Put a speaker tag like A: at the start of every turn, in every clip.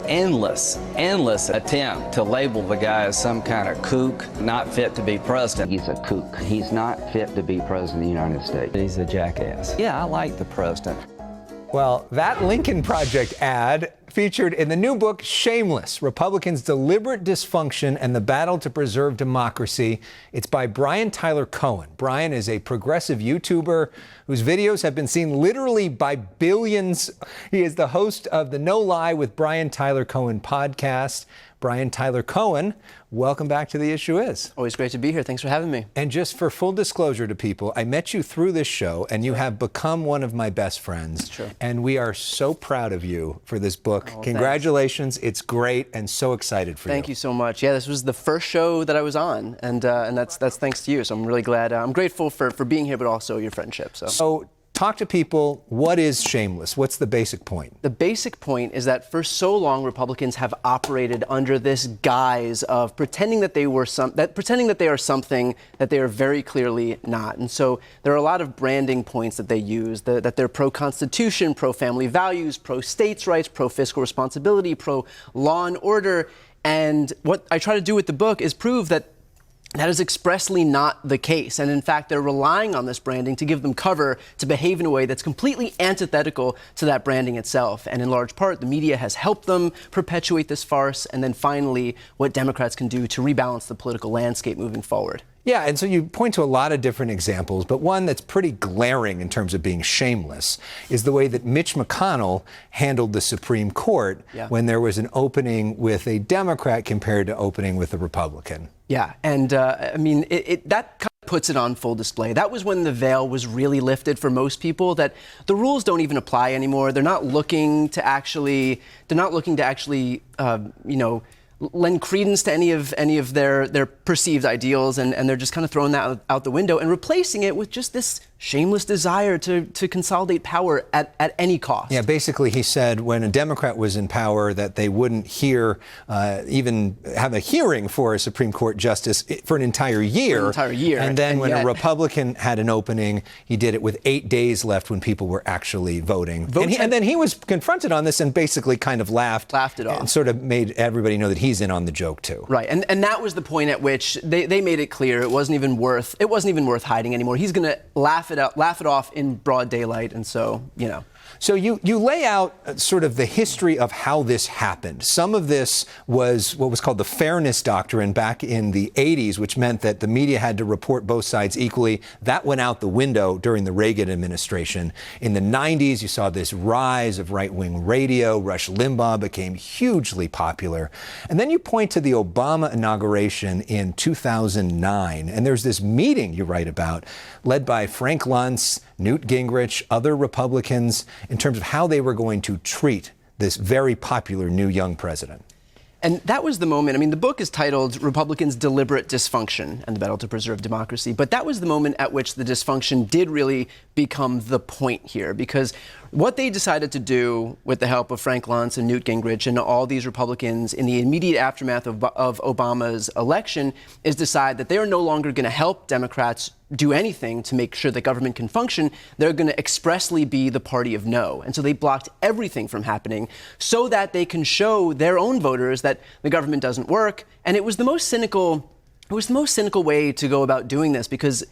A: endless attempt to label the guy as some kind of kook, not fit to be president.
B: He's a kook. He's not fit to be president of the United States.
A: He's a jackass. Yeah, I like the president.
C: Well, that Lincoln Project ad featured in the new book, Shameless, Republicans' Deliberate Dysfunction and the Battle to Preserve Democracy. It's by Brian Tyler Cohen. Brian is a progressive YouTuber whose videos have been seen literally by billions. He is the host of the No Lie with Brian Tyler Cohen podcast. Brian Tyler Cohen, welcome back to The Issue Is.
D: Always great to be here. Thanks for having me.
C: And just for full disclosure to people, I met you through this show, and you have become one of my best friends.
D: Sure.
C: And we are so proud of you for this book.
D: Oh,
C: congratulations. Thanks. It's great, and so excited for you.
D: Thank you so much. Yeah, this was the first show that I was on, and that's thanks to you. So I'm really glad. I'm grateful for being here, but also your friendship. So
C: talk to people. What is Shameless? What's the basic point?
D: The basic point is that for so long, Republicans have operated under this guise of pretending that they are something that they are very clearly not. And so there are a lot of branding points that they use, that they're pro-Constitution, pro-family values, pro-states' rights, pro-fiscal responsibility, pro-law and order. And what I try to do with the book is prove that that is expressly not the case. And in fact, they're relying on this branding to give them cover to behave in a way that's completely antithetical to that branding itself. And in large part, the media has helped them perpetuate this farce. And then finally, what Democrats can do to rebalance the political landscape moving forward.
C: Yeah, and so you point to a lot of different examples, but one that's pretty glaring in terms of being shameless is the way that Mitch McConnell handled the Supreme Court when there was an opening with a Democrat compared to opening with a Republican.
D: Yeah, and I mean, that kind of puts it on full display. That was when the veil was really lifted for most people, that the rules don't even apply anymore. They're not looking to actually, lend credence to any of their perceived ideals, and they're just kind of throwing that out the window and replacing it with just this shameless desire to consolidate power at any cost.
C: Yeah, basically he said when a Democrat was in power that they wouldn't even have a hearing for a Supreme Court justice for an entire year. And then when a Republican had an opening, he did it with 8 days left when people were actually voting. And then he was confronted on this and basically kind of laughed it off. And sort of made everybody know that he's in on the joke too.
D: Right, and that was the point at which they made it clear it wasn't even worth hiding anymore. He's going to laugh it off in broad daylight, and so,
C: So you lay out sort of the history of how this happened. Some of this was what was called the fairness doctrine back in the 80s, which meant that the media had to report both sides equally. That went out the window during the Reagan administration. In the 90s, you saw this rise of right-wing radio. Rush Limbaugh became hugely popular. And then you point to the Obama inauguration in 2009, and there's this meeting you write about led by Frank Luntz, Newt Gingrich, other Republicans, in terms of how they were going to treat this very popular new young president.
D: And that was the moment. I mean, the book is titled Republicans' Deliberate Dysfunction and the Battle to Preserve Democracy. But that was the moment at which the dysfunction did really become the point here, because what they decided to do with the help of Frank Luntz and Newt Gingrich and all these Republicans in the immediate aftermath of Obama's election is decide that they are no longer going to help Democrats do anything to make sure that government can function. They're going to expressly be the party of no. And so they blocked everything from happening so that they can show their own voters that the government doesn't work. And it was the most cynical way to go about doing this, because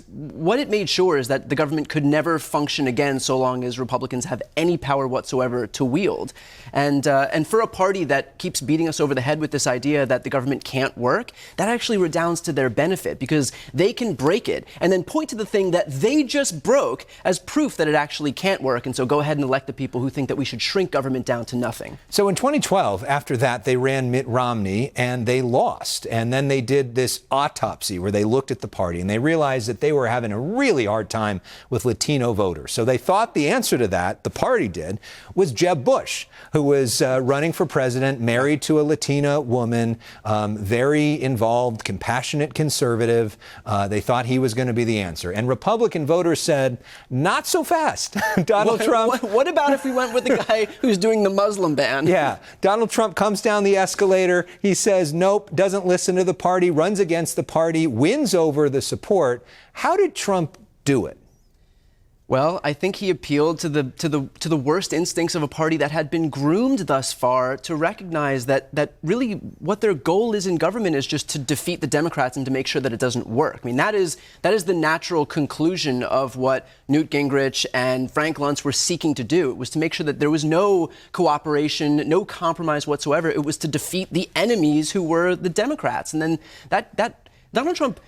D: what it made sure is that the government could never function again so long as Republicans have any power whatsoever to wield. And for a party that keeps beating us over the head with this idea that the government can't work, that actually redounds to their benefit, because they can break it and then point to the thing that they just broke as proof that it actually can't work. And so go ahead and elect the people who think that we should shrink government down to nothing.
C: So in 2012, after that, they ran Mitt Romney and they lost. And then they did this autopsy where they looked at the party and they realized that they were having a really hard time with Latino voters. So they thought the answer to that, the party did, was Jeb Bush, who was running for president, married to a Latina woman, very involved, compassionate conservative. They thought he was going to be the answer. And Republican voters said, not so fast. Donald Trump.
D: What about if we went with the guy who's doing the Muslim ban?
C: Yeah. Donald Trump comes down the escalator. He says, nope, doesn't listen to the party, runs against the party, wins over the support. How did Trump do it?
D: Well, I think he appealed to the worst instincts of a party that had been groomed thus far to recognize that really what their goal is in government is just to defeat the Democrats and to make sure that it doesn't work. I mean, that is the natural conclusion of what Newt Gingrich and Frank Luntz were seeking to do. It was to make sure that there was no cooperation, no compromise whatsoever. It was to defeat the enemies who were the Democrats. And then Donald Trump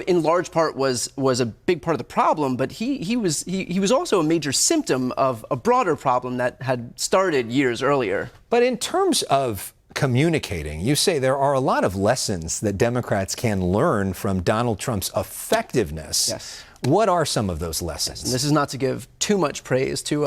D: in large part was a big part of the problem, but he was also a major symptom of a broader problem that had started years earlier.
C: But in terms of communicating, you say there are a lot of lessons that Democrats can learn from Donald Trump's effectiveness.
D: Yes.
C: What are some of those lessons?
D: And this is not to give too much praise to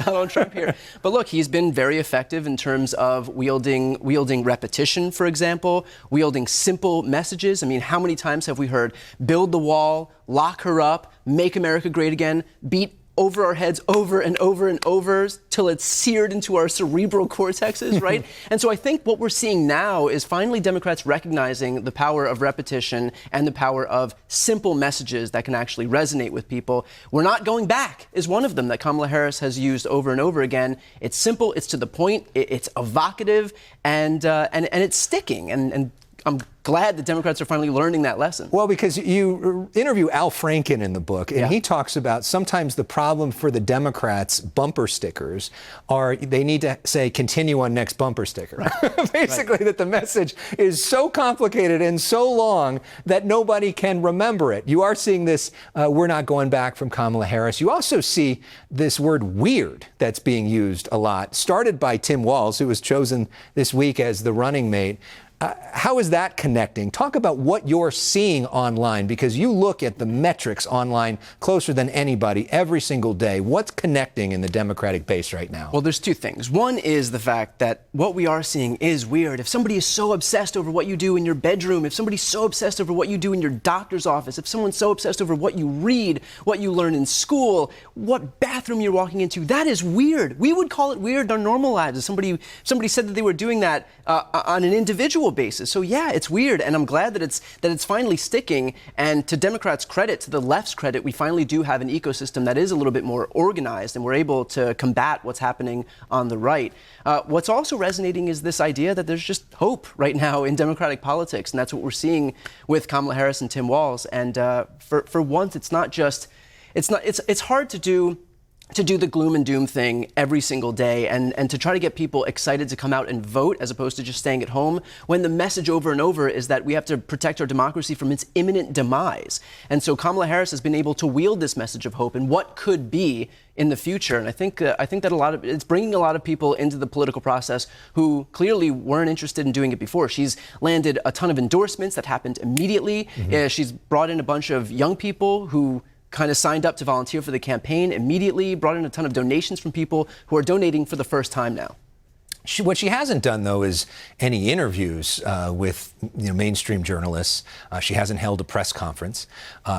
D: Donald Trump here, but look, he's been very effective in terms of wielding repetition, for example, wielding simple messages. I mean, how many times have we heard build the wall, lock her up, make America great again, beat over our heads over and over and over till it's seared into our cerebral cortexes, right? And so I think what we're seeing now is finally Democrats recognizing the power of repetition and the power of simple messages that can actually resonate with people. We're not going back is one of them that Kamala Harris has used over and over again. It's simple, it's to the point, it's evocative, and it's sticking. And I'm glad the Democrats are finally learning that lesson.
C: Well, because you interview Al Franken in the book, and he talks about sometimes the problem for the Democrats' bumper stickers are they need to say continue on next bumper sticker. Right. Basically, that the message is so complicated and so long that nobody can remember it. You are seeing this, we're not going back from Kamala Harris. You also see this word weird that's being used a lot, started by Tim Walz, who was chosen this week as the running mate. How is that connecting? Talk about what you're seeing online, because you look at the metrics online closer than anybody every single day. What's connecting in the Democratic base right now?
D: Well, there's two things. One is the fact that what we are seeing is weird. If somebody is so obsessed over what you do in your bedroom, if somebody's so obsessed over what you do in your doctor's office, if someone's so obsessed over what you read, what you learn in school, what bathroom you're walking into, that is weird. We would call it weird in our normal lives. If somebody said that they were doing that on an individual basis. So yeah, it's weird, and I'm glad that it's finally sticking. And to Democrats' credit, to the left's credit, we finally do have an ecosystem that is a little bit more organized, and we're able to combat what's happening on the right. What's also resonating is this idea that there's just hope right now in Democratic politics, and that's what we're seeing with Kamala Harris and Tim Walz. And for once, it's hard to do the gloom and doom thing every single day and to try to get people excited to come out and vote as opposed to just staying at home when the message over and over is that we have to protect our democracy from its imminent demise. And so Kamala Harris has been able to wield this message of hope and what could be in the future. And I think that it's bringing a lot of people into the political process who clearly weren't interested in doing it before. She's landed a ton of endorsements that happened immediately. She's brought in a bunch of young people who kind of signed up to volunteer for the campaign immediately, brought in a ton of donations from people who are donating for the first time now.
C: What she hasn't done, though, is any interviews with mainstream journalists. She hasn't held a press conference.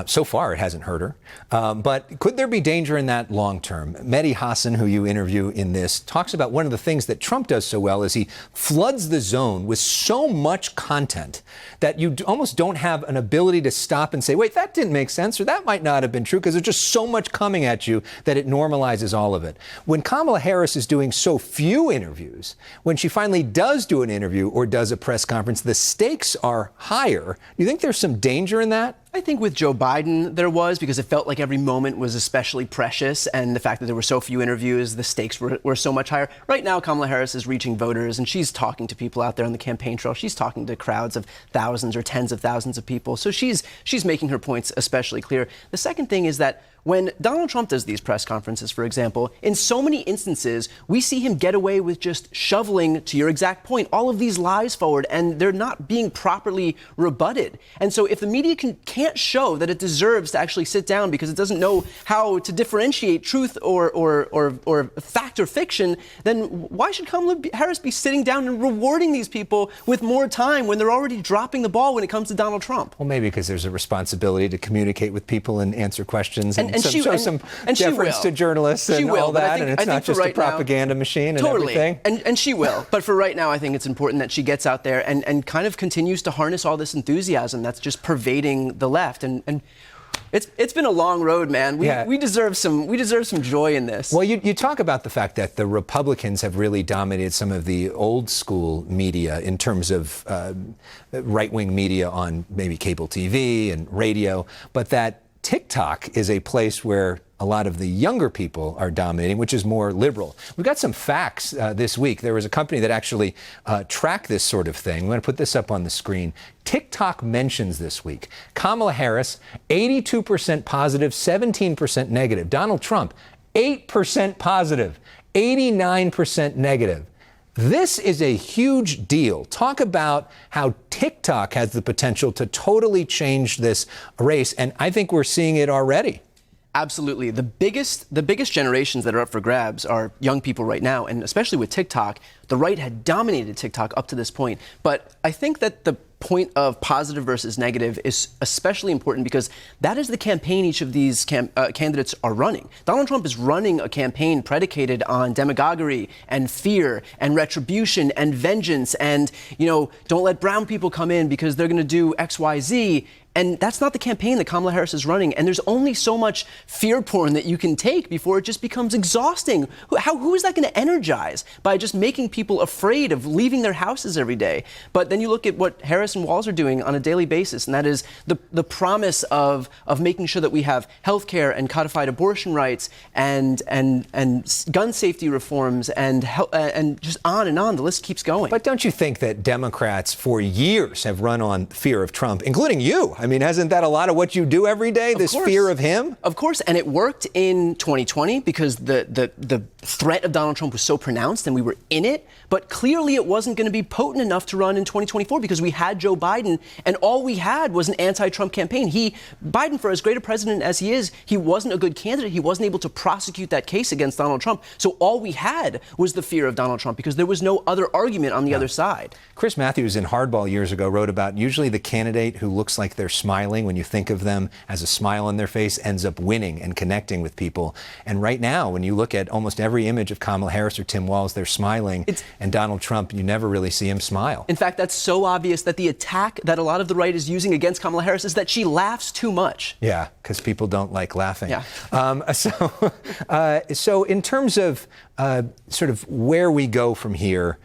C: So far, it hasn't hurt her. But could there be danger in that long term? Mehdi Hassan, who you interview in this, talks about one of the things that Trump does so well is he floods the zone with so much content that you almost don't have an ability to stop and say, wait, that didn't make sense, or that might not have been true, because there's just so much coming at you that it normalizes all of it. When Kamala Harris is doing so few interviews, when she finally does do an interview or does a press conference, the stakes are higher. Do you think there's some danger in that?
D: I think with Joe Biden there was, because it felt like every moment was especially precious, and the fact that there were so few interviews, the stakes were so much higher. Right now, Kamala Harris is reaching voters, and she's talking to people out there on the campaign trail. She's talking to crowds of thousands or tens of thousands of people. So she's making her points especially clear. The second thing is that when Donald Trump does these press conferences, for example, in so many instances, we see him get away with just shoveling, to your exact point, all of these lies forward, and they're not being properly rebutted. And so if the media can't show that it deserves to actually sit down because it doesn't know how to differentiate truth or fact or fiction, then why should Kamala Harris be sitting down and rewarding these people with more time when they're already dropping the ball when it comes to Donald Trump?
C: Well, maybe because there's a responsibility to communicate with people and answer questions and show some deference to journalists and all that, and it's not just a propaganda machine and everything.
D: And she will. But for right now, I think it's important that she gets out there and kind of continues to harness all this enthusiasm that's just pervading the left. And It's been a long road, man. We deserve some joy in this.
C: Well, you talk about the fact that the Republicans have really dominated some of the old school media in terms of right-wing media on maybe cable TV and radio, but that TikTok is a place where a lot of the younger people are dominating, which is more liberal. We've got some facts this week. There was a company that actually tracked this sort of thing. I'm going to put this up on the screen. TikTok mentions this week Kamala Harris, 82% positive, 17% negative. Donald Trump, 8% positive, 89% negative. This is a huge deal. Talk about how TikTok has the potential to totally change this race, and I think we're seeing it already.
D: Absolutely. The biggest generations that are up for grabs are young people right now, and especially with TikTok. The right had dominated TikTok up to this point. But I think that the point of positive versus negative is especially important because that is the campaign each of these candidates are running. Donald Trump is running a campaign predicated on demagoguery and fear and retribution and vengeance and, don't let brown people come in because they're going to do X, Y, Z. And that's not the campaign that Kamala Harris is running. And there's only so much fear porn that you can take before it just becomes exhausting. Who is that going to energize by just making people afraid of leaving their houses every day? But then you look at what Harris and Walz are doing on a daily basis, and that is the promise of making sure that we have health care and codified abortion rights and gun safety reforms and just on and on. The list keeps going.
C: But don't you think that Democrats for years have run on fear of Trump, including you? I mean, hasn't that a lot of what you do every day, this fear of him?
D: Of course, and it worked in 2020 because the threat of Donald Trump was so pronounced and we were in it. But clearly it wasn't going to be potent enough to run in 2024 because we had Joe Biden and all we had was an anti-Trump campaign. Biden, for as great a president as he is, he wasn't a good candidate. He wasn't able to prosecute that case against Donald Trump. So all we had was the fear of Donald Trump because there was no other argument on the other side.
C: Chris Matthews in Hardball years ago wrote about usually the candidate who looks like they're smiling when you think of them as a smile on their face ends up winning and connecting with people. And right now, when you look at almost every image of Kamala Harris or Tim Walz, they're smiling. And Donald Trump, you never really see him smile.
D: In fact, that's so obvious that the attack that a lot of the right is using against Kamala Harris is that she laughs too much.
C: Yeah, because people don't like laughing.
D: Yeah.
C: So in terms of sort of where we go from here,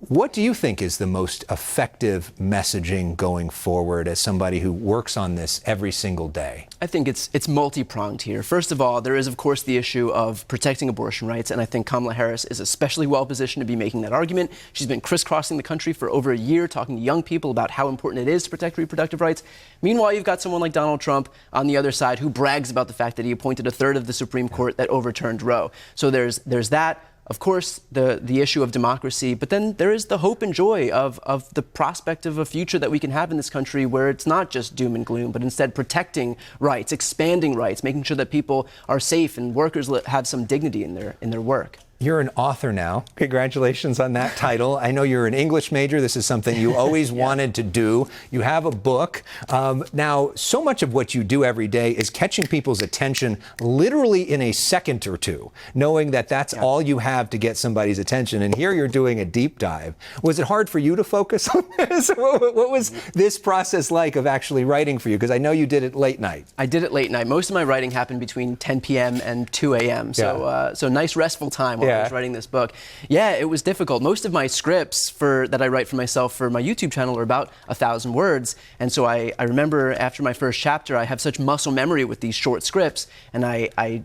C: what do you think is the most effective messaging going forward as somebody who works on this every single day?
D: I think it's multi-pronged here. First of all, there is, of course, the issue of protecting abortion rights, and I think Kamala Harris is especially well-positioned to be making that argument. She's been crisscrossing the country for over a year, talking to young people about how important it is to protect reproductive rights. Meanwhile, you've got someone like Donald Trump on the other side who brags about the fact that he appointed a third of the Supreme Court that overturned Roe. So there's that. Of course, the issue of democracy, but then there is the hope and joy of the prospect of a future that we can have in this country where it's not just doom and gloom, but instead protecting rights, expanding rights, making sure that people are safe and workers have some dignity in their work.
C: You're an author now. Congratulations on that title. I know you're an English major. This is something you always wanted to do. You have a book. Now, so much of what you do every day is catching people's attention literally in a second or two, knowing that that's all you have to get somebody's attention. And here you're doing a deep dive. Was it hard for you to focus on this? What was this process like of actually writing for you? Because I know you did it late night.
D: I did it late night. Most of my writing happened between 10 p.m. and 2 a.m. So nice restful time while I was writing this book. Yeah, it was difficult. Most of my scripts that I write for myself for my YouTube channel are about 1,000 words. And so I remember after my first chapter, I have such muscle memory with these short scripts. And I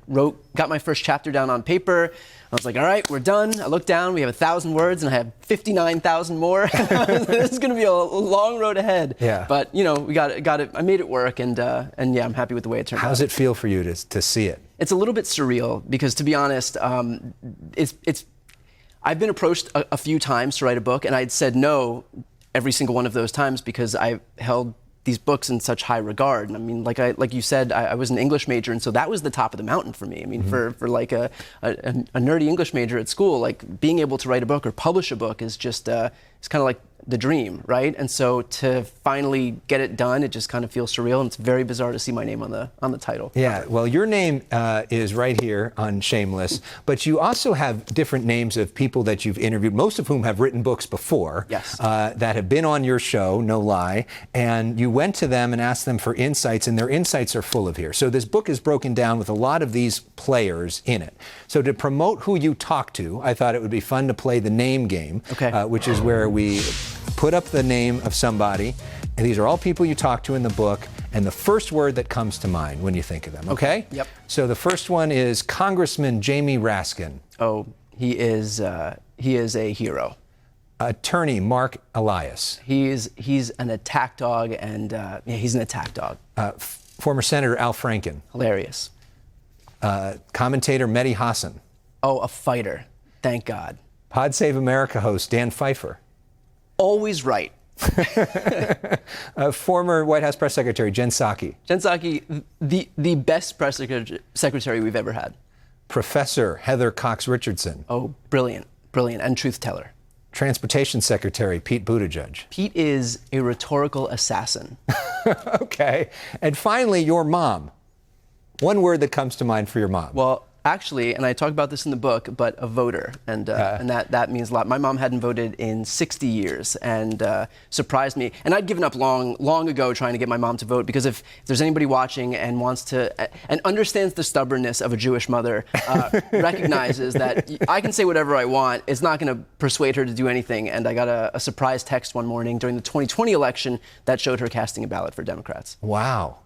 D: got my first chapter down on paper. I was like, all right, we're done. I looked down, we have 1,000 words, and I have 59,000 more. This is going to be a long road ahead. Yeah. But, we got it. I made it work, and yeah, I'm happy with the way it turned out.
C: How does it feel for you to see it?
D: It's a little bit surreal because, to be honest, I've been approached a few times to write a book, and I'd said no every single one of those times because I held these books in such high regard. And I mean, like you said, I was an English major, and so that was the top of the mountain for me. I mean, for like a nerdy English major at school, like being able to write a book or publish a book is just is kind of like the dream, right? And so to finally get it done, it just kind of feels surreal, and it's very bizarre to see my name on the title.
C: Yeah, well, your name is right here on Shameless, but you also have different names of people that you've interviewed, most of whom have written books before,
D: Yes.
C: That have been on your show, no lie, and you went to them and asked them for insights, and their insights are full of here. So this book is broken down with a lot of these players in it. So to promote who you talk to, I thought it would be fun to play the name game,
D: okay.
C: Which is where we put up the name of somebody, and these are all people you talk to in the book, and the first word that comes to mind when you think of them, okay?
D: Yep.
C: So the first one is Congressman Jamie Raskin.
D: Oh, he is a hero.
C: Attorney Mark Elias.
D: He's an attack dog, and he's an attack dog.
C: Former Senator Al Franken.
D: Hilarious.
C: Commentator Mehdi Hassan.
D: Oh, a fighter. Thank God.
C: Pod Save America host Dan Pfeiffer.
D: Always right.
C: Former White House Press Secretary Jen Psaki.
D: Jen Psaki, the best press secretary we've ever had.
C: Professor Heather Cox Richardson.
D: Oh, brilliant, and truth teller.
C: Transportation Secretary Pete Buttigieg.
D: Pete is a rhetorical assassin.
C: Okay. And finally, your mom. One word that comes to mind for your mom.
D: Well, actually, and I talk about this in the book, but a voter, and that means a lot. My mom hadn't voted in 60 years, and surprised me. And I'd given up long ago trying to get my mom to vote, because if there's anybody watching and wants to and understands the stubbornness of a Jewish mother, recognizes that I can say whatever I want, it's not going to persuade her to do anything. And I got a surprise text one morning during the 2020 election that showed her casting a ballot for Democrats.
C: Wow.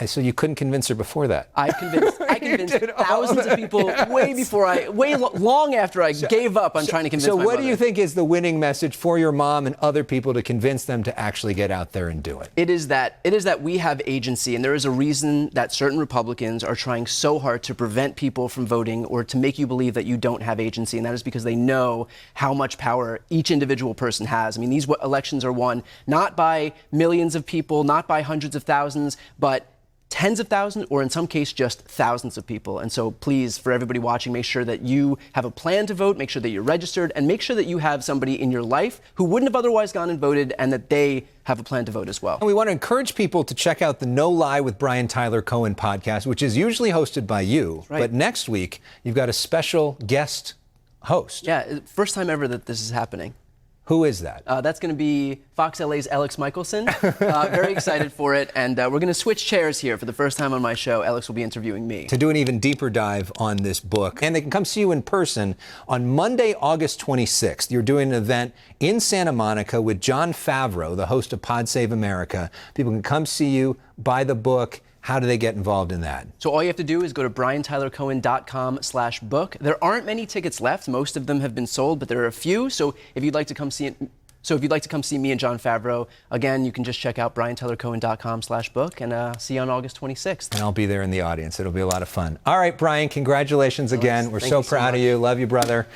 C: So you couldn't convince her before that?
D: I convinced thousands of people long after I gave up on trying to convince my mother.
C: So what do you think is the winning message for your mom and other people to convince them to actually get out there and do it?
D: It is that we have agency, and there is a reason that certain Republicans are trying so hard to prevent people from voting or to make you believe that you don't have agency, and that is because they know how much power each individual person has. I mean, these elections are won not by millions of people, not by hundreds of thousands, but tens of thousands, or in some case, just thousands of people. And so please, for everybody watching, make sure that you have a plan to vote, make sure that you're registered, and make sure that you have somebody in your life who wouldn't have otherwise gone and voted, and that they have a plan to vote as well.
C: And we want to encourage people to check out the No Lie with Brian Tyler Cohen podcast, which is usually hosted by you.
D: Right.
C: But next week, you've got a special guest host.
D: Yeah, first time ever that this is happening.
C: Who is that?
D: That's going to be Fox LA's Elex Michaelson. Very excited for it. And we're going to switch chairs here. For the first time on my show, Elex will be interviewing me.
C: To do an even deeper dive on this book. And they can come see you in person on Monday, August 26th. You're doing an event in Santa Monica with Jon Favreau, the host of Pod Save America. People can come see you, buy the book. How do they get involved in that?
D: So all you have to do is go to briantylercohen.com/book. There aren't many tickets left. Most of them have been sold, but there are a few. So if you'd like to come see it, me and Jon Favreau, again, you can just check out briantylercohen.com/book, and see you on August 26th.
C: And I'll be there in the audience. It'll be a lot of fun. All right, Brian, congratulations again. We're so proud of you. Love you, brother.